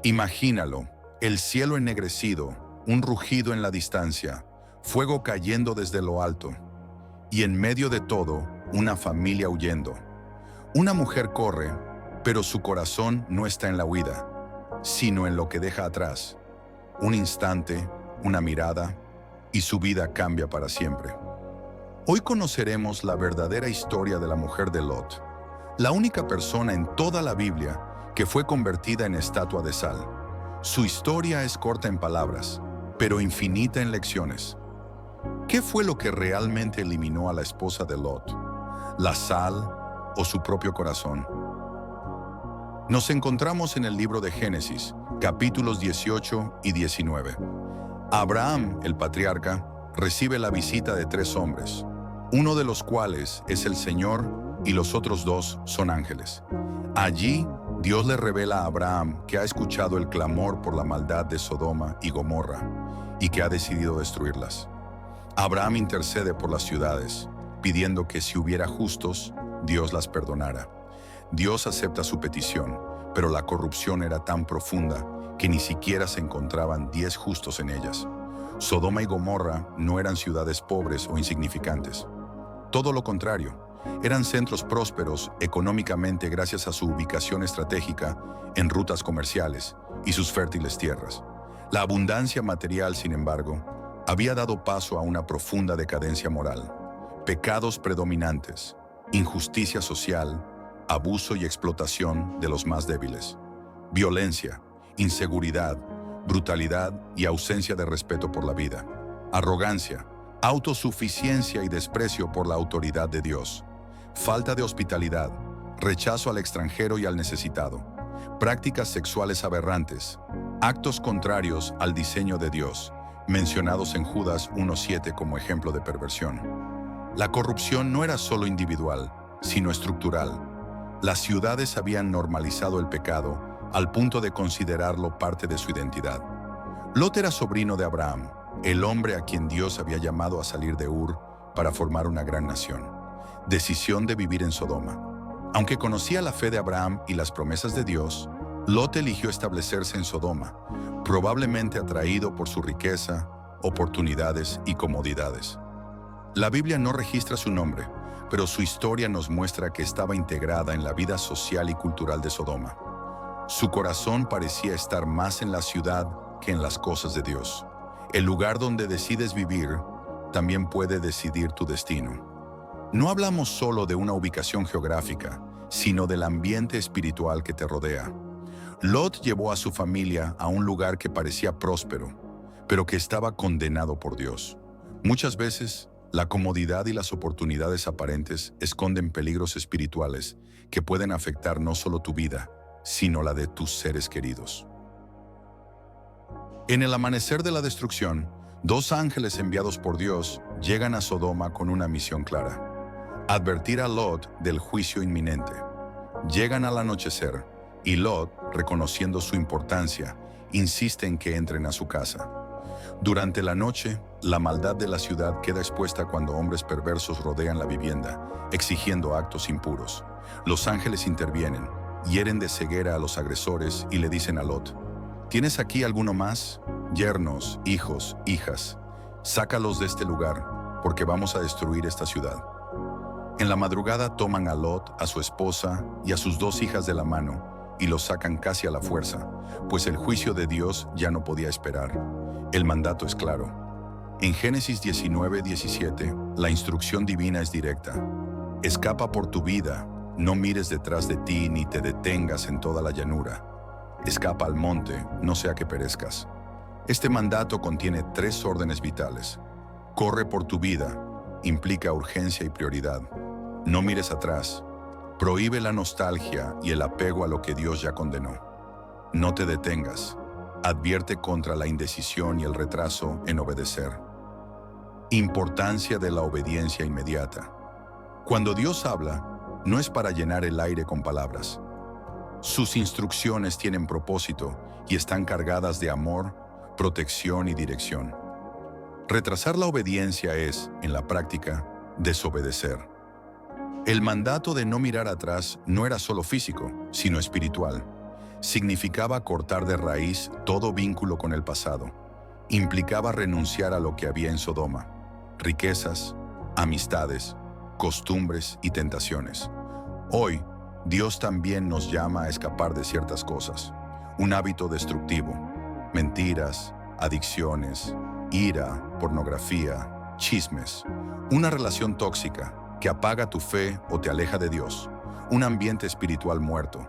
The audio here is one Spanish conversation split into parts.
Imagínalo, el cielo ennegrecido, un rugido en la distancia, fuego cayendo desde lo alto, y en medio de todo, una familia huyendo. Una mujer corre, pero su corazón no está en la huida, sino en lo que deja atrás. Un instante, una mirada, y su vida cambia para siempre. Hoy conoceremos la verdadera historia de la mujer de Lot, la única persona en toda la Biblia que fue convertida en estatua de sal. Su historia es corta en palabras, pero infinita en lecciones. ¿Qué fue lo que realmente eliminó a la esposa de Lot? ¿La sal o su propio corazón? Nos encontramos en el libro de Génesis, capítulos 18 y 19. Abraham, el patriarca, recibe la visita de 3 hombres, uno de los cuales es el Señor y los otros 2 son ángeles. Allí, Dios le revela a Abraham que ha escuchado el clamor por la maldad de Sodoma y Gomorra y que ha decidido destruirlas. Abraham intercede por las ciudades, pidiendo que si hubiera justos, Dios las perdonara. Dios acepta su petición, pero la corrupción era tan profunda que ni siquiera se encontraban 10 justos en ellas. Sodoma y Gomorra no eran ciudades pobres o insignificantes. Todo lo contrario, eran centros prósperos económicamente gracias a su ubicación estratégica en rutas comerciales y sus fértiles tierras. La abundancia material, sin embargo, había dado paso a una profunda decadencia moral. Pecados predominantes, injusticia social, abuso y explotación de los más débiles, violencia, inseguridad, brutalidad y ausencia de respeto por la vida, arrogancia, autosuficiencia y desprecio por la autoridad de Dios, falta de hospitalidad, rechazo al extranjero y al necesitado, prácticas sexuales aberrantes, actos contrarios al diseño de Dios, mencionados en Judas 1:7 como ejemplo de perversión. La corrupción no era solo individual, sino estructural. Las ciudades habían normalizado el pecado al punto de considerarlo parte de su identidad. Lot era sobrino de Abraham, el hombre a quien Dios había llamado a salir de Ur para formar una gran nación. Decisión de vivir en Sodoma. Aunque conocía la fe de Abraham y las promesas de Dios, Lot eligió establecerse en Sodoma, probablemente atraído por su riqueza, oportunidades y comodidades. La Biblia no registra su nombre, pero su historia nos muestra que estaba integrada en la vida social y cultural de Sodoma. Su corazón parecía estar más en la ciudad que en las cosas de Dios. El lugar donde decides vivir también puede decidir tu destino. No hablamos solo de una ubicación geográfica, sino del ambiente espiritual que te rodea. Lot llevó a su familia a un lugar que parecía próspero, pero que estaba condenado por Dios. Muchas veces, la comodidad y las oportunidades aparentes esconden peligros espirituales que pueden afectar no solo tu vida, sino la de tus seres queridos. En el amanecer de la destrucción, 2 ángeles enviados por Dios llegan a Sodoma con una misión clara: advertir a Lot del juicio inminente. Llegan al anochecer, y Lot, reconociendo su importancia, insiste en que entren a su casa. Durante la noche, la maldad de la ciudad queda expuesta cuando hombres perversos rodean la vivienda, exigiendo actos impuros. Los ángeles intervienen, hieren de ceguera a los agresores y le dicen a Lot: ¿tienes aquí alguno más? Yernos, hijos, hijas, sácalos de este lugar, porque vamos a destruir esta ciudad. En la madrugada toman a Lot, a su esposa y a sus 2 hijas de la mano y los sacan casi a la fuerza, pues el juicio de Dios ya no podía esperar. El mandato es claro. En Génesis 19:17, la instrucción divina es directa: escapa por tu vida, no mires detrás de ti ni te detengas en toda la llanura. Escapa al monte, no sea que perezcas. Este mandato contiene 3 órdenes vitales. Corre por tu vida, implica urgencia y prioridad. No mires atrás. Prohíbe la nostalgia y el apego a lo que Dios ya condenó. No te detengas. Advierte contra la indecisión y el retraso en obedecer. Importancia de la obediencia inmediata. Cuando Dios habla, no es para llenar el aire con palabras. Sus instrucciones tienen propósito y están cargadas de amor, protección y dirección. Retrasar la obediencia es, en la práctica, desobedecer. El mandato de no mirar atrás no era solo físico, sino espiritual. Significaba cortar de raíz todo vínculo con el pasado. Implicaba renunciar a lo que había en Sodoma: riquezas, amistades, costumbres y tentaciones. Hoy, Dios también nos llama a escapar de ciertas cosas. Un hábito destructivo, mentiras, adicciones, ira, pornografía, chismes. Una relación tóxica que apaga tu fe o te aleja de Dios. Un ambiente espiritual muerto.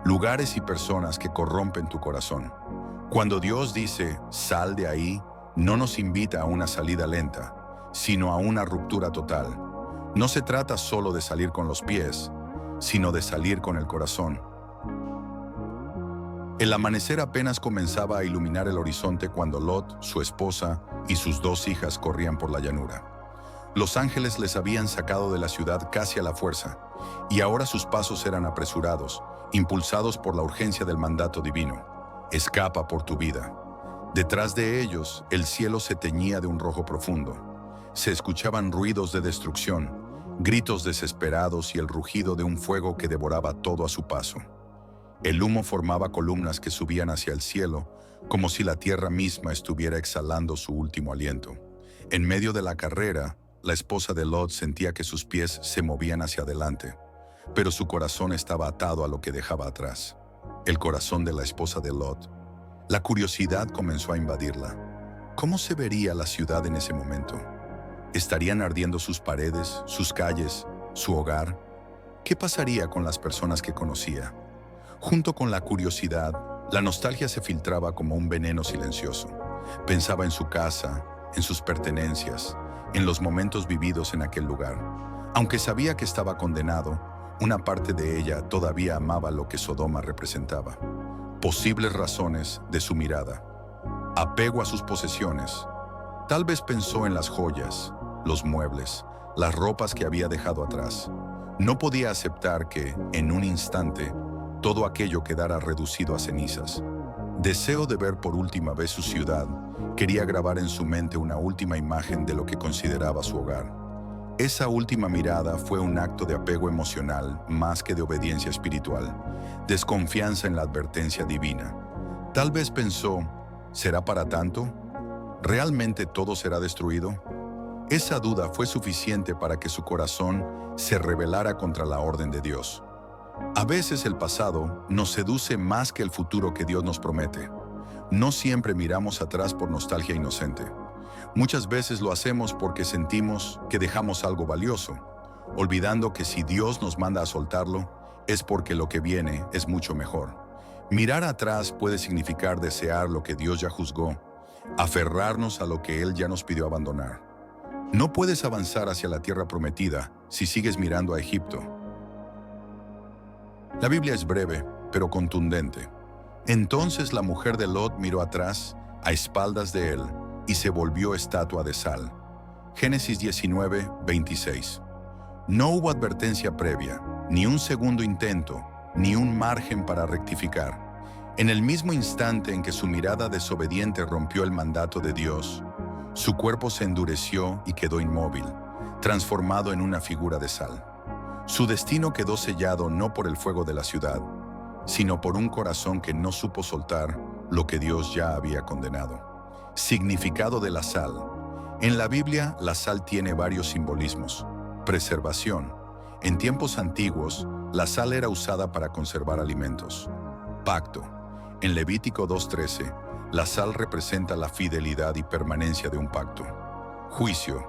Lugares y personas que corrompen tu corazón. Cuando Dios dice, sal de ahí, no nos invita a una salida lenta, sino a una ruptura total. No se trata solo de salir con los pies, sino de salir con el corazón. El amanecer apenas comenzaba a iluminar el horizonte cuando Lot, su esposa y sus 2 hijas corrían por la llanura. Los ángeles les habían sacado de la ciudad casi a la fuerza, y ahora sus pasos eran apresurados, impulsados por la urgencia del mandato divino. Escapa por tu vida. Detrás de ellos, el cielo se teñía de un rojo profundo. Se escuchaban ruidos de destrucción, gritos desesperados y el rugido de un fuego que devoraba todo a su paso. El humo formaba columnas que subían hacia el cielo, como si la tierra misma estuviera exhalando su último aliento. En medio de la carrera, la esposa de Lot sentía que sus pies se movían hacia adelante, pero su corazón estaba atado a lo que dejaba atrás. El corazón de la esposa de Lot. La curiosidad comenzó a invadirla. ¿Cómo se vería la ciudad en ese momento? ¿Estarían ardiendo sus paredes, sus calles, su hogar? ¿Qué pasaría con las personas que conocía? Junto con la curiosidad, la nostalgia se filtraba como un veneno silencioso. Pensaba en su casa, en sus pertenencias, en los momentos vividos en aquel lugar. Aunque sabía que estaba condenado, una parte de ella todavía amaba lo que Sodoma representaba. Posibles razones de su mirada. Apego a sus posesiones. Tal vez pensó en las joyas, los muebles, las ropas que había dejado atrás. No podía aceptar que, en un instante, todo aquello quedara reducido a cenizas. Deseo de ver por última vez su ciudad, quería grabar en su mente una última imagen de lo que consideraba su hogar. Esa última mirada fue un acto de apego emocional más que de obediencia espiritual, desconfianza en la advertencia divina. Tal vez pensó, ¿será para tanto? ¿Realmente todo será destruido? Esa duda fue suficiente para que su corazón se rebelara contra la orden de Dios. A veces el pasado nos seduce más que el futuro que Dios nos promete. No siempre miramos atrás por nostalgia inocente. Muchas veces lo hacemos porque sentimos que dejamos algo valioso, olvidando que si Dios nos manda a soltarlo, es porque lo que viene es mucho mejor. Mirar atrás puede significar desear lo que Dios ya juzgó, aferrarnos a lo que Él ya nos pidió abandonar. No puedes avanzar hacia la tierra prometida si sigues mirando a Egipto. La Biblia es breve, pero contundente. Entonces la mujer de Lot miró atrás, a espaldas de él, y se volvió estatua de sal. Génesis 19, 26. No hubo advertencia previa, ni un segundo intento, ni un margen para rectificar. En el mismo instante en que su mirada desobediente rompió el mandato de Dios, su cuerpo se endureció y quedó inmóvil, transformado en una figura de sal. Su destino quedó sellado no por el fuego de la ciudad, sino por un corazón que no supo soltar lo que Dios ya había condenado. Significado de la sal. En la Biblia, la sal tiene varios simbolismos. Preservación. En tiempos antiguos, la sal era usada para conservar alimentos. Pacto. En Levítico 2:13, la sal representa la fidelidad y permanencia de un pacto. Juicio.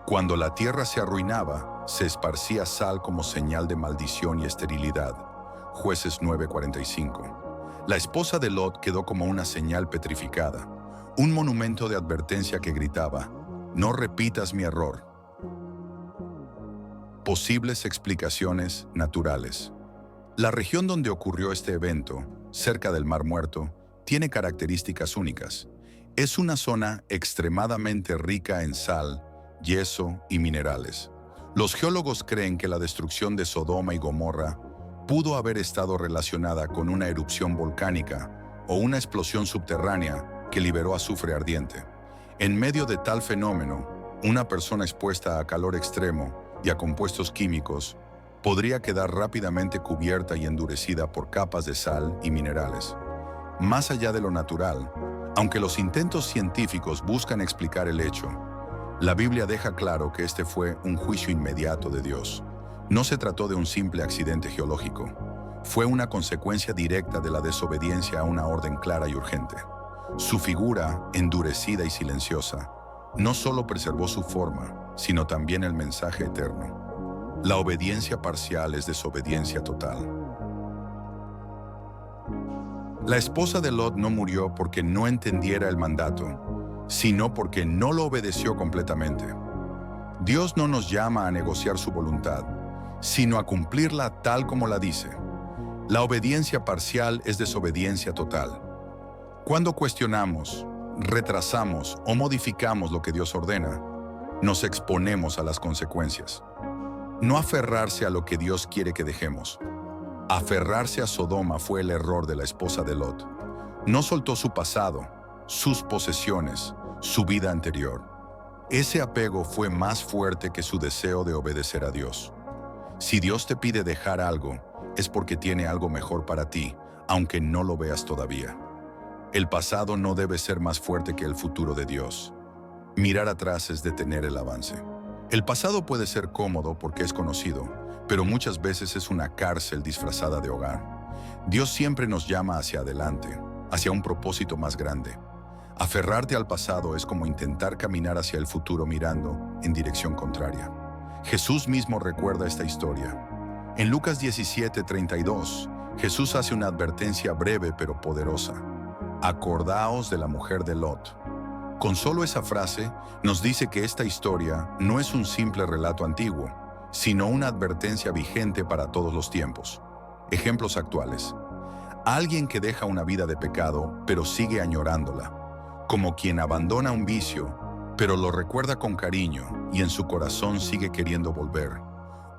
Cuando la tierra se arruinaba, se esparcía sal como señal de maldición y esterilidad. Jueces 9:45. La esposa de Lot quedó como una señal petrificada, un monumento de advertencia que gritaba, no repitas mi error. Posibles explicaciones naturales. La región donde ocurrió este evento, cerca del Mar Muerto, tiene características únicas. Es una zona extremadamente rica en sal, yeso y minerales. Los geólogos creen que la destrucción de Sodoma y Gomorra pudo haber estado relacionada con una erupción volcánica o una explosión subterránea que liberó azufre ardiente. En medio de tal fenómeno, una persona expuesta a calor extremo y a compuestos químicos podría quedar rápidamente cubierta y endurecida por capas de sal y minerales. Más allá de lo natural, aunque los intentos científicos buscan explicar el hecho, la Biblia deja claro que este fue un juicio inmediato de Dios. No se trató de un simple accidente geológico. Fue una consecuencia directa de la desobediencia a una orden clara y urgente. Su figura, endurecida y silenciosa, no solo preservó su forma, sino también el mensaje eterno. La obediencia parcial es desobediencia total. La esposa de Lot no murió porque no entendiera el mandato, sino porque no lo obedeció completamente. Dios no nos llama a negociar su voluntad, sino a cumplirla tal como la dice. La obediencia parcial es desobediencia total. Cuando cuestionamos, retrasamos o modificamos lo que Dios ordena, nos exponemos a las consecuencias. No aferrarse a lo que Dios quiere que dejemos. Aferrarse a Sodoma fue el error de la esposa de Lot. No soltó su pasado, sus posesiones, su vida anterior. Ese apego fue más fuerte que su deseo de obedecer a Dios. Si Dios te pide dejar algo, es porque tiene algo mejor para ti, aunque no lo veas todavía. El pasado no debe ser más fuerte que el futuro de Dios. Mirar atrás es detener el avance. El pasado puede ser cómodo porque es conocido, pero muchas veces es una cárcel disfrazada de hogar. Dios siempre nos llama hacia adelante, hacia un propósito más grande. Aferrarte al pasado es como intentar caminar hacia el futuro mirando en dirección contraria. Jesús mismo recuerda esta historia. En Lucas 17:32, Jesús hace una advertencia breve pero poderosa. Acordaos de la mujer de Lot. Con solo esa frase, nos dice que esta historia no es un simple relato antiguo, sino una advertencia vigente para todos los tiempos. Ejemplos actuales. Alguien que deja una vida de pecado, pero sigue añorándola. Como quien abandona un vicio, pero lo recuerda con cariño y en su corazón sigue queriendo volver.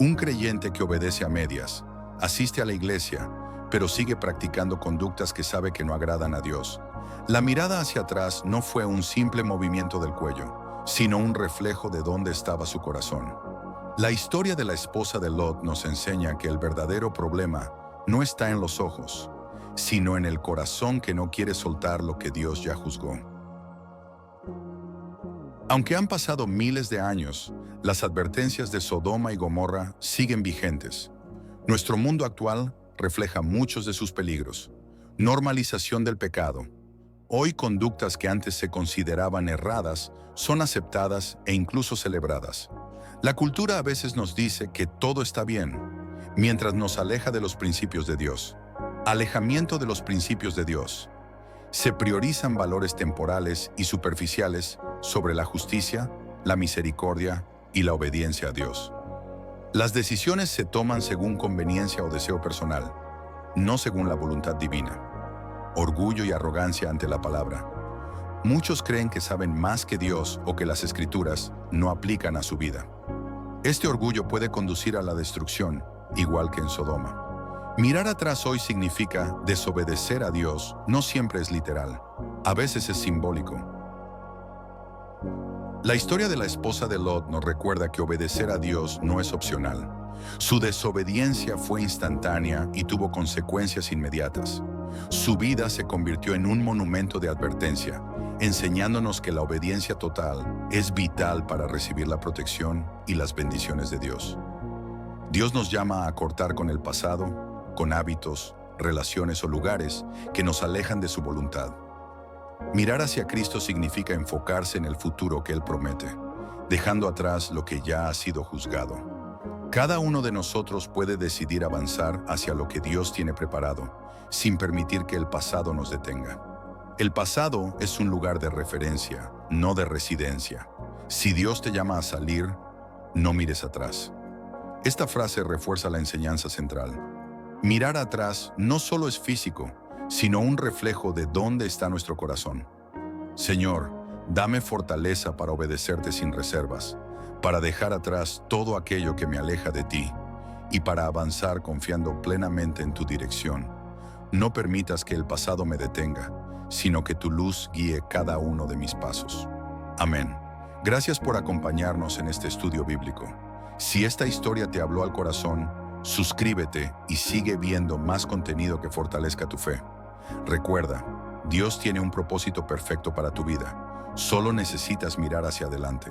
Un creyente que obedece a medias, asiste a la iglesia, pero sigue practicando conductas que sabe que no agradan a Dios. La mirada hacia atrás no fue un simple movimiento del cuello, sino un reflejo de dónde estaba su corazón. La historia de la esposa de Lot nos enseña que el verdadero problema no está en los ojos, sino en el corazón que no quiere soltar lo que Dios ya juzgó. Aunque han pasado miles de años, las advertencias de Sodoma y Gomorra siguen vigentes. Nuestro mundo actual refleja muchos de sus peligros. Normalización del pecado. Hoy conductas que antes se consideraban erradas son aceptadas e incluso celebradas. La cultura a veces nos dice que todo está bien, mientras nos aleja de los principios de Dios. Alejamiento de los principios de Dios. Se priorizan valores temporales y superficiales sobre la justicia, la misericordia y la obediencia a Dios. Las decisiones se toman según conveniencia o deseo personal, no según la voluntad divina. Orgullo y arrogancia ante la palabra. Muchos creen que saben más que Dios o que las Escrituras no aplican a su vida. Este orgullo puede conducir a la destrucción, igual que en Sodoma. Mirar atrás hoy significa desobedecer a Dios, no siempre es literal, a veces es simbólico. La historia de la esposa de Lot nos recuerda que obedecer a Dios no es opcional. Su desobediencia fue instantánea y tuvo consecuencias inmediatas. Su vida se convirtió en un monumento de advertencia, enseñándonos que la obediencia total es vital para recibir la protección y las bendiciones de Dios. Dios nos llama a cortar con el pasado, con hábitos, relaciones o lugares que nos alejan de su voluntad. Mirar hacia Cristo significa enfocarse en el futuro que Él promete, dejando atrás lo que ya ha sido juzgado. Cada uno de nosotros puede decidir avanzar hacia lo que Dios tiene preparado, sin permitir que el pasado nos detenga. El pasado es un lugar de referencia, no de residencia. Si Dios te llama a salir, no mires atrás. Esta frase refuerza la enseñanza central. Mirar atrás no solo es físico, sino un reflejo de dónde está nuestro corazón. Señor, dame fortaleza para obedecerte sin reservas, para dejar atrás todo aquello que me aleja de ti y para avanzar confiando plenamente en tu dirección. No permitas que el pasado me detenga, sino que tu luz guíe cada uno de mis pasos. Amén. Gracias por acompañarnos en este estudio bíblico. Si esta historia te habló al corazón, Suscríbete y sigue viendo más contenido que fortalezca tu fe. Recuerda, Dios tiene un propósito perfecto para tu vida. Solo necesitas mirar hacia adelante.